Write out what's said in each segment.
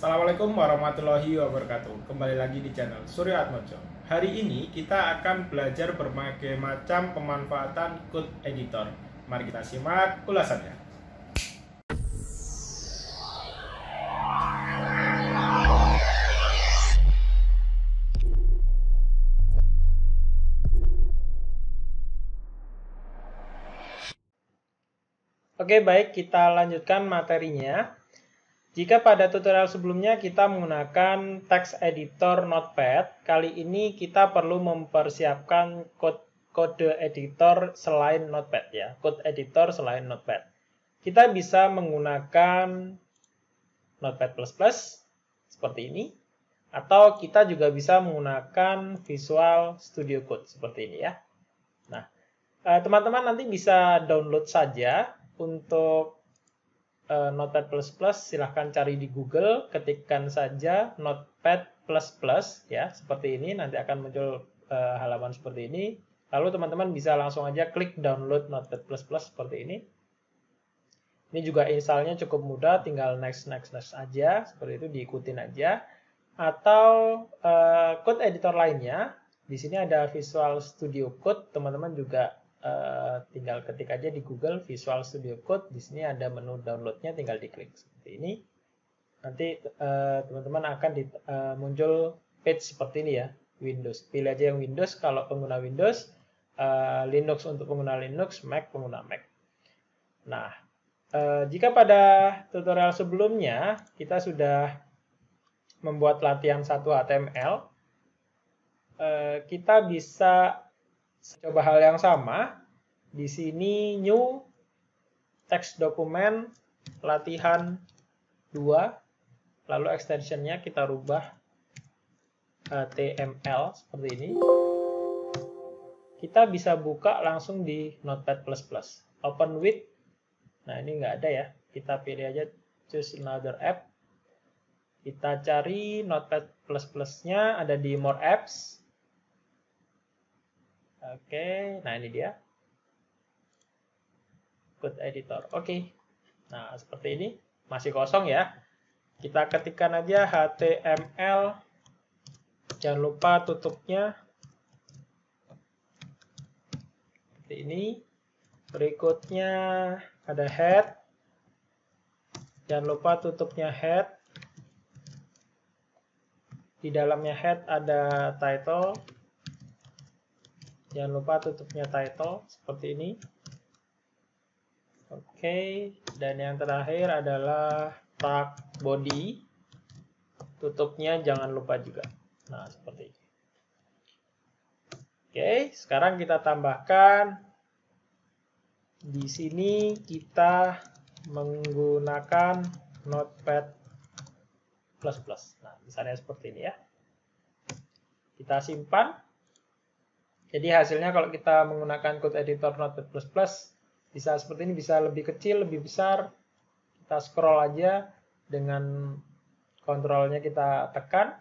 Assalamualaikum warahmatullahi wabarakatuh. Kembali lagi di channel Surya Atmojo. Hari ini kita akan belajar berbagai macam pemanfaatan code editor. Mari kita simak ulasannya. Oke, baik, kita lanjutkan materinya. Jika pada tutorial sebelumnya kita menggunakan text editor Notepad, kali ini kita perlu mempersiapkan kode editor selain Notepad ya, code editor selain Notepad. Kita bisa menggunakan Notepad++ seperti ini, atau kita juga bisa menggunakan Visual Studio Code seperti ini ya. Nah, teman-teman nanti bisa download saja untuk Notepad++, silahkan cari di Google, ketikkan saja Notepad++ ya, seperti ini, nanti akan muncul halaman seperti ini. Lalu teman-teman bisa langsung aja klik download Notepad++ seperti ini. Ini juga installnya cukup mudah, tinggal next aja, seperti itu, diikutin aja. Atau code editor lainnya, di sini ada Visual Studio Code, teman-teman juga tinggal ketik aja di Google Visual Studio Code. Di sini ada menu downloadnya, tinggal diklik seperti ini. Nanti teman-teman akan muncul page seperti ini ya, Windows. Pilih aja yang Windows kalau pengguna Windows, Linux untuk pengguna Linux, Mac pengguna Mac. Nah, jika pada tutorial sebelumnya kita sudah membuat latihan 1 HTML, kita bisa coba hal yang sama. Di sini new text dokumen latihan 2, lalu extensionnya kita rubah HTML seperti ini. Kita bisa buka langsung di Notepad++. Open with, nah ini nggak ada ya, kita pilih aja choose another app. Kita cari Notepad++-nya ada di more apps. Oke, nah ini dia code editor. Oke, nah seperti ini, masih kosong ya. Kita ketikkan aja HTML, jangan lupa tutupnya seperti ini. Berikutnya ada head, jangan lupa tutupnya head. Di dalamnya head ada title, jangan lupa tutupnya title seperti ini. Oke, dan yang terakhir adalah tag body, tutupnya jangan lupa juga. Nah, seperti ini. Oke, sekarang kita tambahkan. Di sini kita menggunakan Notepad++. Nah, misalnya seperti ini ya. Kita simpan. Jadi hasilnya kalau kita menggunakan code editor Notepad++, bisa seperti ini, bisa lebih kecil, lebih besar. Kita scroll aja dengan kontrolnya kita tekan.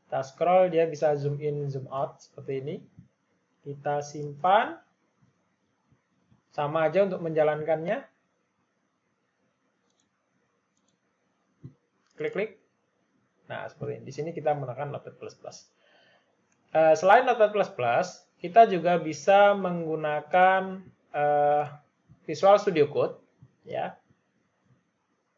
Kita scroll, dia bisa zoom in, zoom out seperti ini. Kita simpan. Sama aja untuk menjalankannya. Klik-klik. Nah, seperti ini. Di sini kita menggunakan Notepad++. Selain Notepad++, kita juga bisa menggunakan Visual Studio Code ya.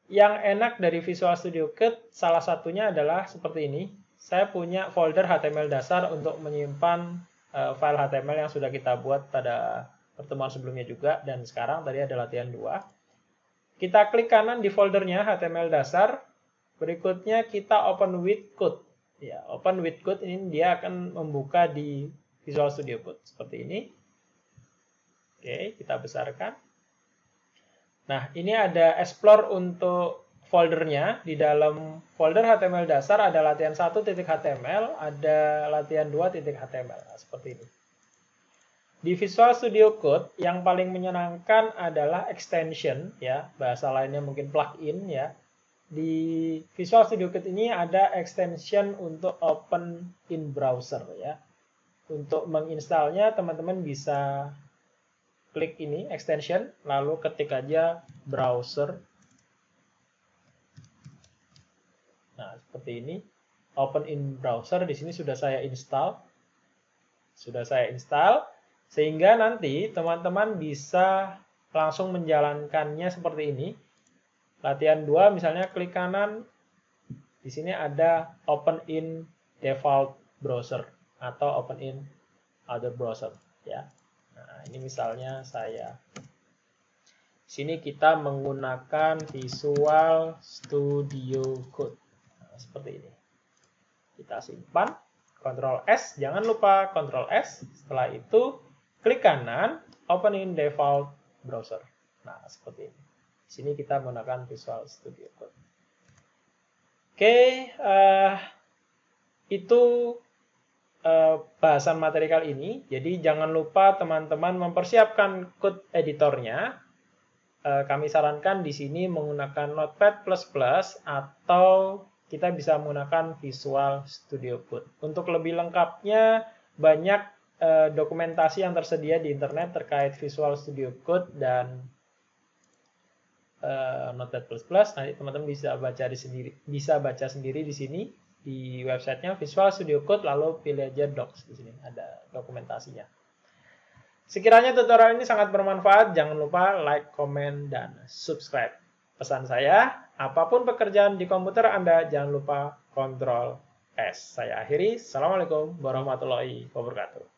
Yang enak dari Visual Studio Code salah satunya adalah seperti ini. Saya punya folder HTML dasar untuk menyimpan file HTML yang sudah kita buat pada pertemuan sebelumnya juga, dan sekarang tadi ada latihan 2. Kita klik kanan di foldernya HTML dasar. Berikutnya kita open with code. Ya, open with code ini dia akan membuka di Visual Studio Code seperti ini. Oke, kita besarkan. Nah, ini ada explore untuk foldernya. Di dalam folder HTML dasar ada latihan 1.html, ada latihan 2.html. Nah, seperti ini. Di Visual Studio Code yang paling menyenangkan adalah extension ya, bahasa lainnya mungkin plugin ya. Di Visual Studio Code ini ada extension untuk open in browser ya. Untuk menginstalnya teman-teman bisa klik ini extension, lalu ketik aja browser. Nah, seperti ini. Open in browser, di sini sudah saya install. Sehingga nanti teman-teman bisa langsung menjalankannya seperti ini. Latihan 2, misalnya klik kanan, di sini ada open in default browser atau open in other browser, ya. Nah, ini misalnya saya. Di sini kita menggunakan Visual Studio Code. Nah, seperti ini. Kita simpan, Ctrl S, jangan lupa Ctrl S. Setelah itu, klik kanan, open in default browser. Nah, seperti ini. Di sini kita menggunakan Visual Studio Code. Oke, itu bahasan materi kali ini. Jadi jangan lupa teman-teman mempersiapkan code editornya. Kami sarankan di sini menggunakan Notepad++ atau kita bisa menggunakan Visual Studio Code. Untuk lebih lengkapnya, banyak dokumentasi yang tersedia di internet terkait Visual Studio Code dan Notepad++. Nanti teman-teman bisa baca sendiri di sini di websitenya Visual Studio Code, lalu pilih aja Docs, di sini ada dokumentasinya. Sekiranya tutorial ini sangat bermanfaat, jangan lupa like, comment, dan subscribe. Pesan saya, apapun pekerjaan di komputer Anda, jangan lupa Ctrl S. Saya akhiri. Assalamualaikum warahmatullahi wabarakatuh.